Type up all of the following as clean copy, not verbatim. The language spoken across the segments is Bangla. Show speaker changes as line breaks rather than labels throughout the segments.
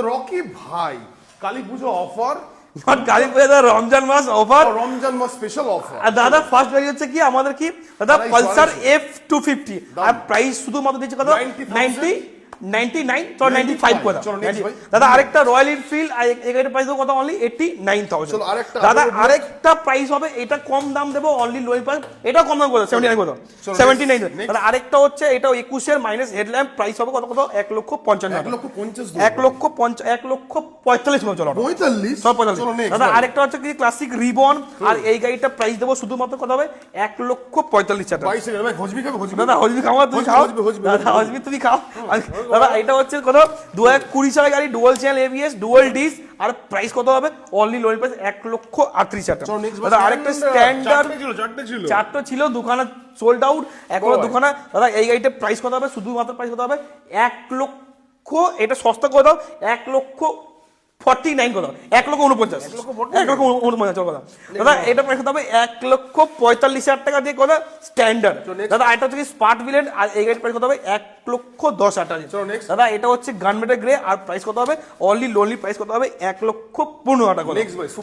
রকি ভাই কালী পুজো অফার,
কালী পুজো দাদা রমজান মাস অফার,
রমজান মাস স্পেশাল অফার।
আর দাদা ফার্স্ট গাড়ি হচ্ছে কি আমাদের কি দাদা পালসার F250, আর প্রাইস শুধুমাত্র দিচ্ছে কত 99 তো 95 করে দাদা। আরেকটা রয়্যাল এনফিল্ড, এই গাড়ির প্রাইস দেবো কত অনলি 89,000 দাদা। আরেকটা প্রাইস হবে, এটা কম দাম দেবো অনলি লো প্রাইস, এটা কম দাম করে 79 দাদা। আরেকটা হচ্ছে এটা 21 এর মাইনাস হেডল্যাম্প, প্রাইস হবে কত 1,50,000 চলো 45 দাদা। আরেকটা হচ্ছে কি ক্লাসিক রিবন, আর এই গাড়িটা প্রাইস দেবো শুধুমাত্র কত হবে 1,45,000 দাদা। হজবি খাও তুমি, খাও দাদা, হজবি তুমি খাও দাদা। এটা হচ্ছে কত 2020 সালের গাড়ি, dual channel ABS, dual disc, আর প্রাইস কত হবে অনলি লোন প্রাইস 1,38,000 দাদা। আরেকটা স্ট্যান্ডার্ড চারটা ছিল, দুখানা সোল্ড আউট, এখনো দুখানা দাদা। এই গাড়িটা প্রাইস কত হবে, শুধুমাত্র প্রাইস কত হবে 1,00,000, এটা সস্তা করে দাও 1,49,000 করে দাও, 1,49,000 কথা দাদা। এটা প্রাইস কত হবে 1,45,000 টাকা দিয়ে কথা স্ট্যান্ডার্ড দাদা। এটা হচ্ছে স্পার্ট বিলেট, আর এই গাড়ির প্রাইস কত হবে 1,10,000 টাকা দাদা। এটা হচ্ছে গানমেটের গ্রে, আর প্রাইস কত হবে অনলি লোনলি প্রাইস কত হবে 1,15,000 টাকা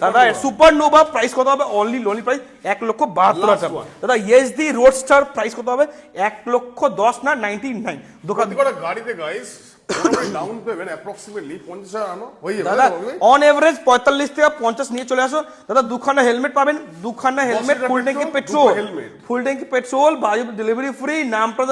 দাদা। সুপার নোভা প্রাইস কত হবে অনলি লোনলি প্রাইস 1,72,000 টাকা দাদা। ইএসডি রোডস্টার প্রাইস কত হবে 1,10,000 না 99 দোকান
গাড়িতে গাইস ডাউন পেমেন্ট অ্যাপ্রক্সিমেটলি 50,000 আনো হয়ে যাবে
দাদা। অন এভারেজ 45 থেকে 50 নিয়ে চলে আসো দাদা। দুখানা হেলমেট পাবেন, দুখানা হেলমেট, ফুল ট্যাঙ্কি পেট্রোল, ফুল ট্যাঙ্কি পেট্রোল, বায়ু ডেলিভারি ফ্রি, নামটা